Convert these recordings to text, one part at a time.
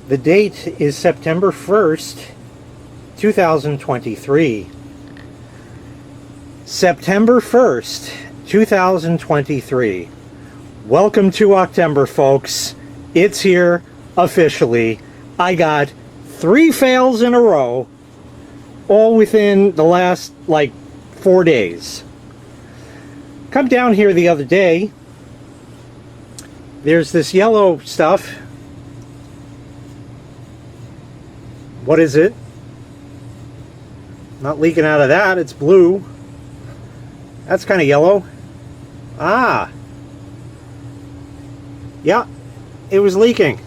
The date is September 1st, 2023. September 1st, 2023. Welcome to Octember, folks. It's here officially. I got 3 fails in a row, all within the last, 4 days. Come down here the other day. There's this yellow stuff. What is it? Not leaking out of that. It's blue. That's kind of yellow. Ah. Yeah, it was leaking.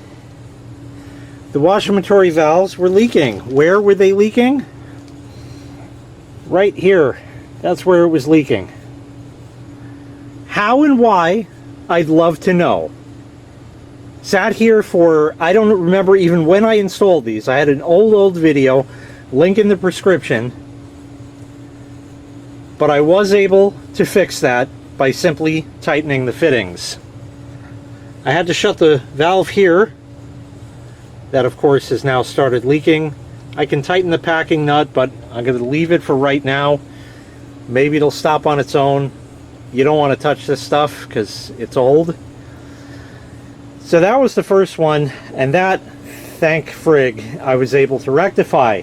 The washability valves were leaking. Where were they leaking? Right here. That's where it was leaking. How and why, I'd love to know. Sat here for, I don't remember even when I installed these. I had an old video, link in the prescription. But I was able to fix that by simply tightening the fittings. I had to shut the valve here. That, of course, has now started leaking. I can tighten the packing nut, but I'm going to leave it for right now. Maybe it'll stop on its own. You don't want to touch this stuff because it's old. So that was the first one, and that, thank frig, I was able to rectify.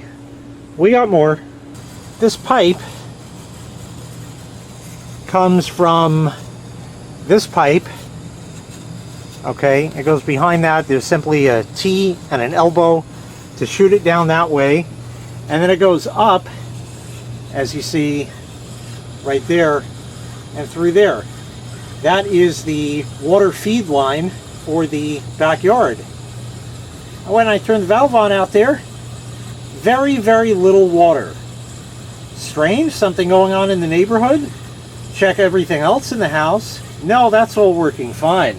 We got more. This pipe comes from this pipe. Okay, it goes behind that. There's simply a T and an elbow to shoot it down that way. And then it goes up, as you see right there, and through there. That is the water feed line for the backyard. When I turn the valve on out there, very, very little water. Strange, something going on in the neighborhood? Check everything else in the house. No, that's all working fine.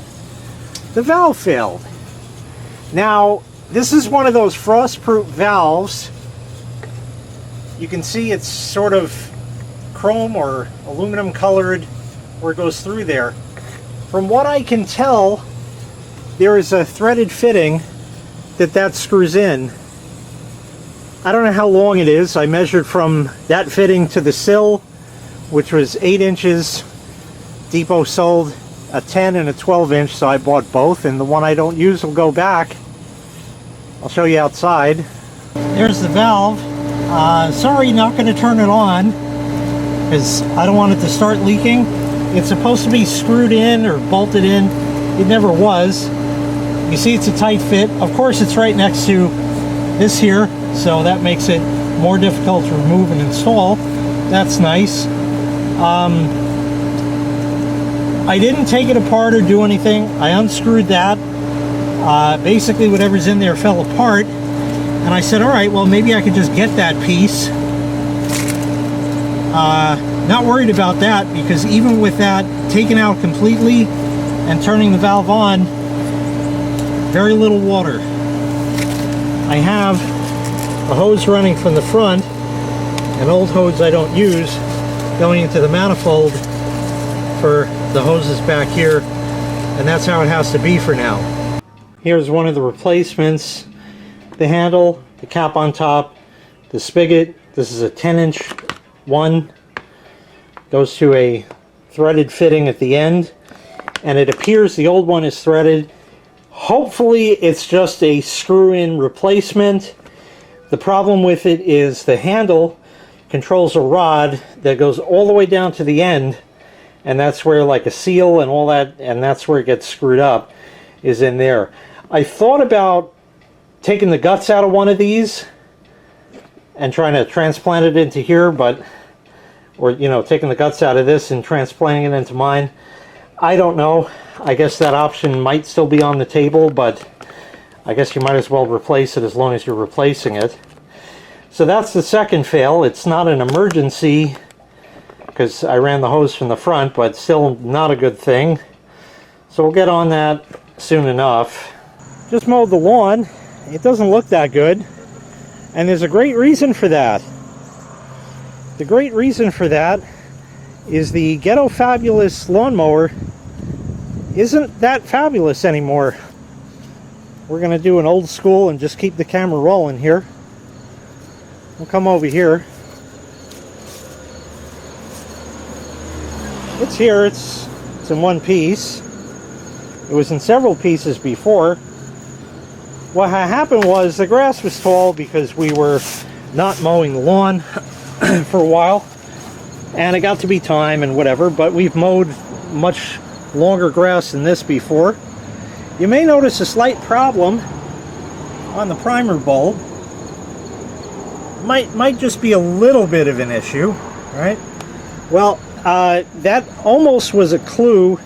The valve failed. Now, this is one of those frost-proof valves. You can see it's sort of chrome or aluminum colored where it goes through there. From what I can tell, there is a threaded fitting that screws in. I don't know how long it is. I measured from that fitting to the sill, which was 8 inches. Depot sold a 10 and a 12 inch, so I bought both, and the one I don't use will go back. I'll show you outside. There's the valve. Sorry, not going to turn it on because I don't want it to start leaking. It's supposed to be screwed in or bolted in. It never was. You see it's a tight fit. Of course it's right next to this here, so that makes it more difficult to remove and install. That's nice. I didn't take it apart or do anything. I unscrewed that. Basically whatever's in there fell apart, and I said, alright, well maybe I could just get that piece. Not worried about that, because even with that taken out completely and turning the valve on, very little water. I have a hose running from the front, an old hose I don't use, going into the manifold for the hoses back here, and that's how it has to be for now. Here's one of the replacements. The handle, the cap on top, the spigot. This is a 10-inch one. Goes to a threaded fitting at the end, and it appears the old one is threaded. Hopefully it's just a screw-in replacement. The problem with it is the handle controls a rod that goes all the way down to the end, and that's where like a seal and all that, and that's where it gets screwed up, is in there. I thought about taking the guts out of one of these and trying to transplant it into here, but, or you know, taking the guts out of this and transplanting it into mine. I don't know. I guess that option might still be on the table, but I guess you might as well replace it as long as you're replacing it. So that's the second fail. It's not an emergency because I ran the hose from the front, but still not a good thing. So we'll get on that soon enough. Just mowed the lawn. It doesn't look that good, and there's a great reason for that. The great reason for that is the Ghetto Fabulous lawnmower isn't that fabulous anymore. we're going to do an old school and just keep the camera rolling here. We'll come over here. It's here. It's in one piece. It was in several pieces before. What happened was the grass was tall because we were not mowing the lawn for a while, and it got to be time and whatever, but we've mowed much longer grass than this before. You may notice a slight problem on the primer bulb. Might just be a little bit of an issue, right? Well, that almost was a clue,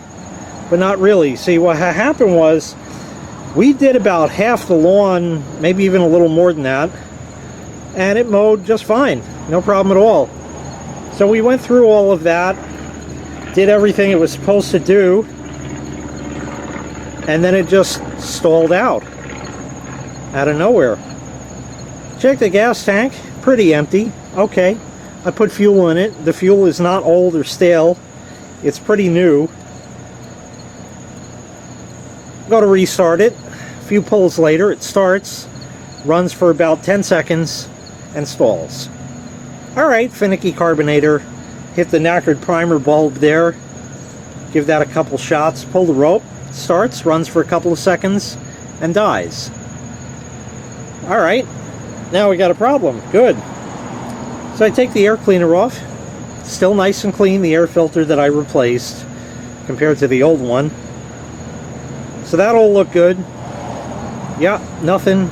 but not really. See, what happened was we did about half the lawn, maybe even a little more than that, and it mowed just fine, no problem at all. So we went through all of that, did everything it was supposed to do, and then it just stalled out of nowhere. Check the gas tank, pretty empty. Okay, I put fuel in it. The fuel is not old or stale, it's pretty new. Go to restart it. A few pulls later, it starts, runs for about 10 seconds, and stalls. Alright, finicky carbonator. Hit the knackered primer bulb there. Give that a couple shots. Pull the rope. Starts, runs for a couple of seconds, and dies. Alright, now we got a problem. Good. So I take the air cleaner off. Still nice and clean, the air filter that I replaced compared to the old one. So that all looked good. Yeah, nothing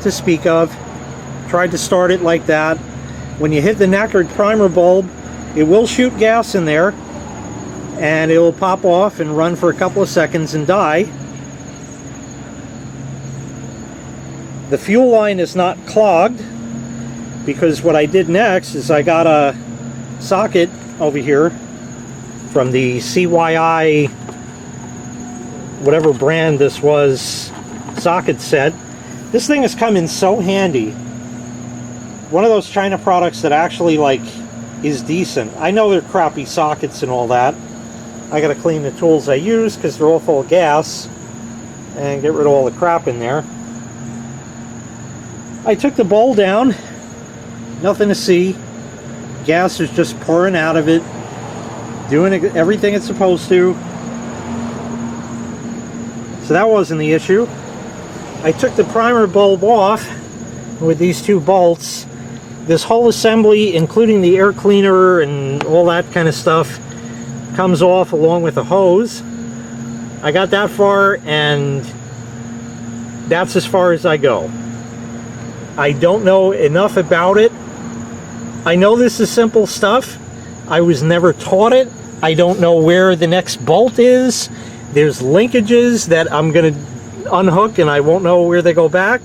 to speak of. Tried to start it like that. When you hit the knackered primer bulb, it will shoot gas in there, and it will pop off and run for a couple of seconds and die. The fuel line is not clogged, because what I did next is I got a socket over here from the CYI, whatever brand this was, socket set. This thing has come in so handy. One of those China products that actually is decent. I know they're crappy sockets and all that. I gotta clean the tools I use because they're all full of gas and get rid of all the crap in there. I took the bowl down, nothing to see. Gas is just pouring out of it, doing everything it's supposed to. So that wasn't the issue. I took the primer bulb off with these two bolts. This whole assembly, including the air cleaner and all that kind of stuff, comes off along with a hose. I got that far, and that's as far as I go. I don't know enough about it. I know this is simple stuff. I was never taught it. I don't know where the next bolt is. There's linkages that I'm going to unhook and I won't know where they go back.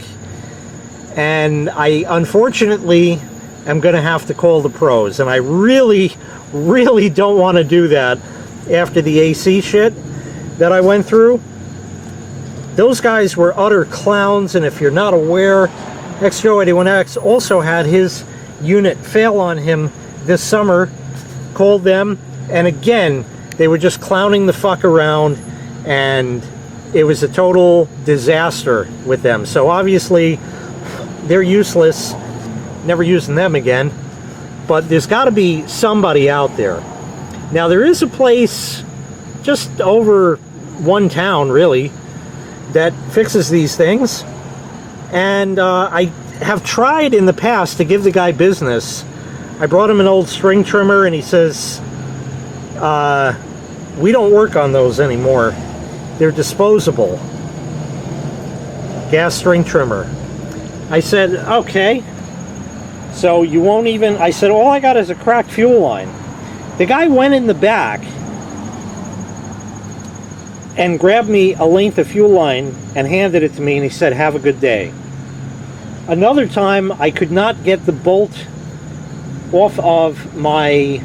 And I unfortunately am going to have to call the pros. And I really don't want to do that after the AC shit that I went through. Those guys were utter clowns, and if you're not aware, XJoe81X also had his unit fail on him this summer. Called them, and again, they were just clowning the fuck around, and it was a total disaster with them. So obviously, they're useless. Never using them again. But there's got to be somebody out there. Now, there is a place just over one town, really, that fixes these things. And I have tried in the past to give the guy business. I brought him an old string trimmer, and he says, we don't work on those anymore. They're disposable. Gas string trimmer. I said, okay. So you won't even... I said, all I got is a cracked fuel line. The guy went in the back and grabbed me a length of fuel line and handed it to me, and he said, have a good day. Another time, I could not get the bolt off of my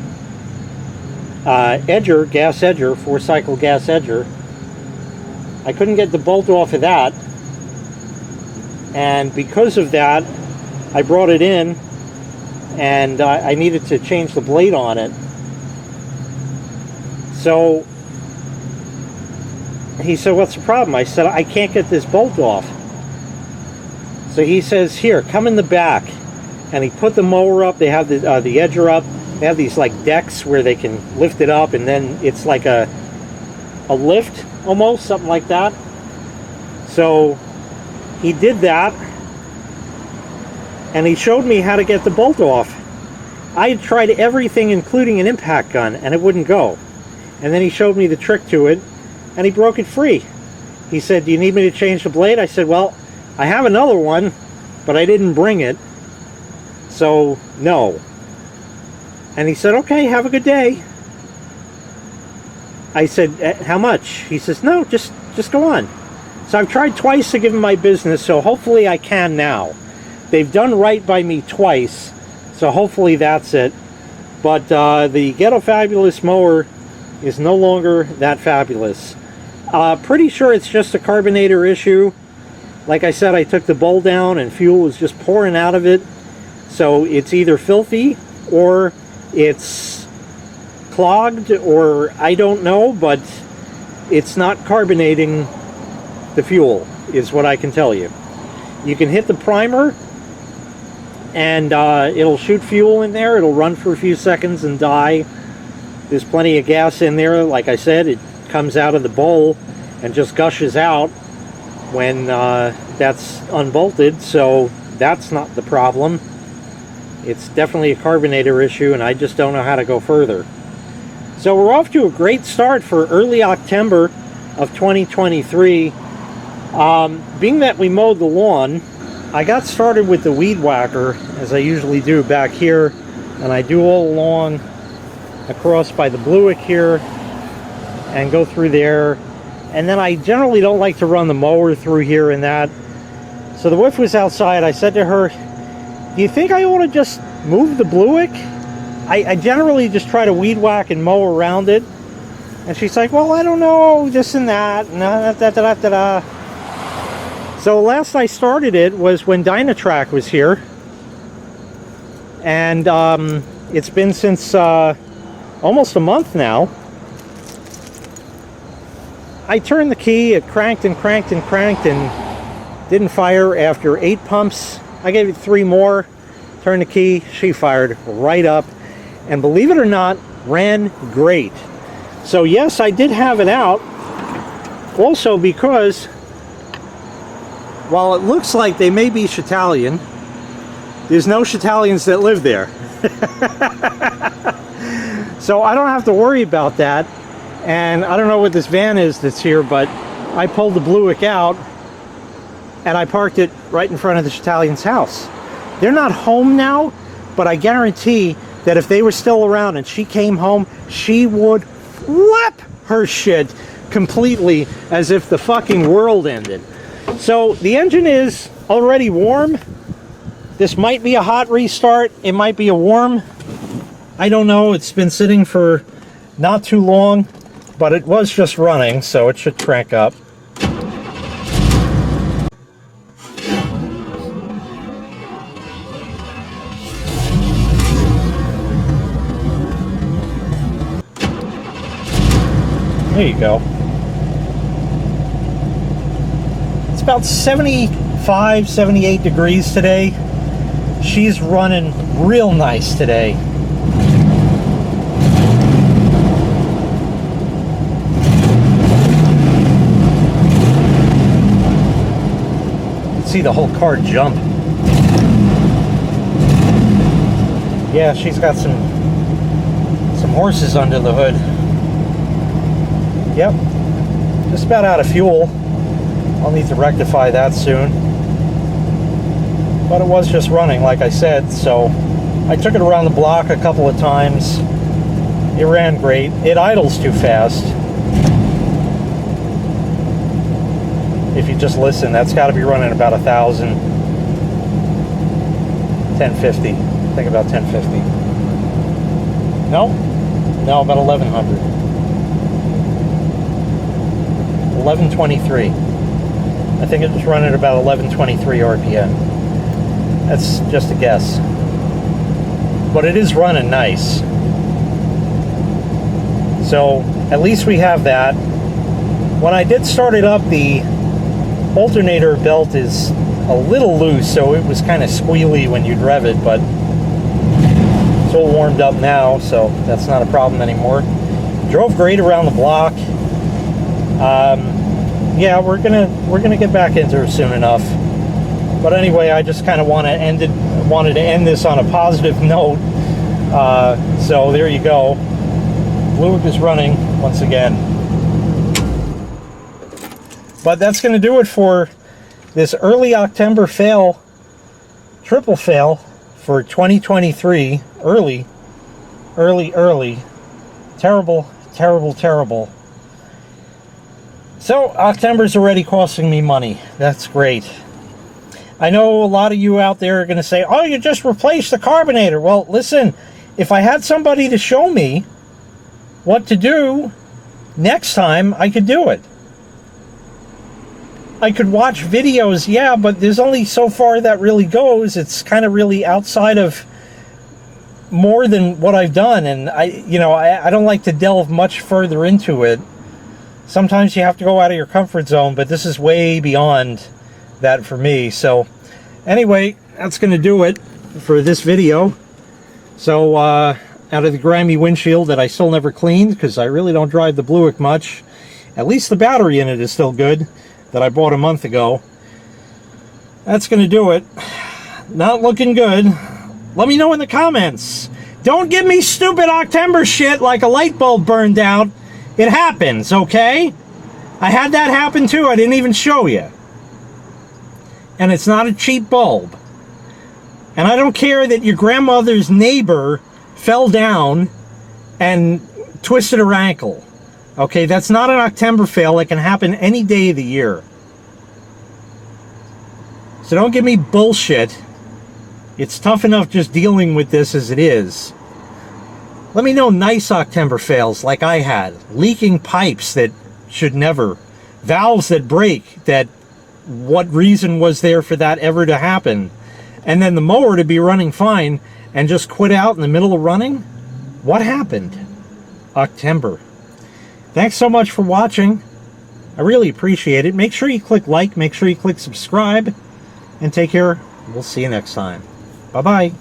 edger, gas edger, 4-cycle gas edger. I couldn't get the bolt off of that, and because of that, I brought it in, and I needed to change the blade on it. So he said, what's the problem? I said, I can't get this bolt off. So he says, here, come in the back. And he put the mower up. They have the edger up. They have these like decks where they can lift it up, and then it's like a lift almost, something like that. So he did that, and he showed me how to get the bolt off. I had tried everything, including an impact gun, and it wouldn't go. And then he showed me the trick to it, and he broke it free. He said, do you need me to change the blade? I said, well, I have another one, but I didn't bring it, so no. And he said, okay, have a good day. I said, how much? He says, no, just go on. So I've tried twice to give him my business, so hopefully I can now. They've done right by me twice, so hopefully that's it. But the Ghetto Fabulous mower is no longer that fabulous. Pretty sure it's just a carbonator issue. Like I said, I took the bowl down and fuel was just pouring out of it. So it's either filthy or it's clogged, or I don't know, but it's not carbonating the fuel, is what I can tell you. You can hit the primer and it'll shoot fuel in there. It'll run for a few seconds and die. There's plenty of gas in there. Like I said, it comes out of the bowl and just gushes out when that's unbolted, so that's not the problem. It's definitely a carbonator issue, and I just don't know how to go further. So we're off to a great start for early October of 2023. Being that we mowed the lawn, I got started with the weed whacker, as I usually do back here, and I do all along across by the Bluick here and go through there. And then I generally don't like to run the mower through here and that. So the wife was outside. I said to her, do you think I ought to just move the Bluick? I generally just try to weed whack and mow around it. And she's like, well, I don't know, this and that. So last I started it was when Dynatrack was here. And it's been since almost a month now. I turned the key, it cranked and cranked and cranked and didn't fire after 8 pumps. I gave it 3 more, turned the key, she fired right up, and believe it or not, ran great. So yes, I did have it out, also because while it looks like they may be Shetalian, there's no Shetalians that live there. So I don't have to worry about that. And I don't know what this van is that's here, but I pulled the Bluick out and I parked it right in front of the Shetalian's house. They're not home now, but I guarantee that if they were still around and she came home, she would flip her shit completely as if the fucking world ended. So the engine is already warm. This might be a hot restart. It might be a warm. I don't know. It's been sitting for not too long, but it was just running, so it should crank up. There you go. It's about 75, 78 degrees today. She's running real nice today. See the whole car jump. Yeah, she's got some horses under the hood. Yep, just about out of fuel. I'll need to rectify that soon. But it was just running, like I said, so I took it around the block a couple of times. It ran great. It idles too fast. If you just listen, that's got to be running about 1,000, 1050. I think about 1050. No, about 1,100. 1123. I think it was running about 1123 RPM. That's just a guess. But it is running nice. So at least we have that. When I did start it up, the alternator belt is a little loose, so it was kind of squealy when you'd rev it, but it's all warmed up now, so that's not a problem anymore. Drove great around the block. Yeah, we're gonna get back into it soon enough. But anyway, I just kind of wanted to end this on a positive note. So there you go. Fluid is running once again. But that's going to do it for this early Octember fail, triple fail for 2023. Early. Terrible, terrible, terrible. So Octember's already costing me money. That's great. I know a lot of you out there are going to say, oh, you just replaced the carbonator. Well, listen, if I had somebody to show me what to do next time, I could do it. I could watch videos, yeah, but there's only so far that really goes. It's kind of really outside of more than what I've done, and I don't like to delve much further into it. Sometimes you have to go out of your comfort zone, but this is way beyond that for me. So anyway, that's going to do it for this video. So out of the grimy windshield that I still never cleaned, because I really don't drive the Buick much, at least the battery in it is still good, that I bought a month ago. That's going to do it. Not looking good. Let me know in the comments. Don't give me stupid Octember shit like a light bulb burned out. It happens, okay? I had that happen too. I didn't even show you. And it's not a cheap bulb. And I don't care that your grandmother's neighbor fell down and twisted her ankle. Okay, that's not an Octember fail. It can happen any day of the year. So don't give me bullshit. It's tough enough just dealing with this as it is. Let me know nice Octember fails like I had. Leaking pipes that should never. Valves that break, that what reason was there for that ever to happen? And then the mower to be running fine and just quit out in the middle of running? What happened? Octember. Thanks so much for watching. I really appreciate it. Make sure you click like, make sure you click subscribe, and take care. We'll see you next time. Bye-bye.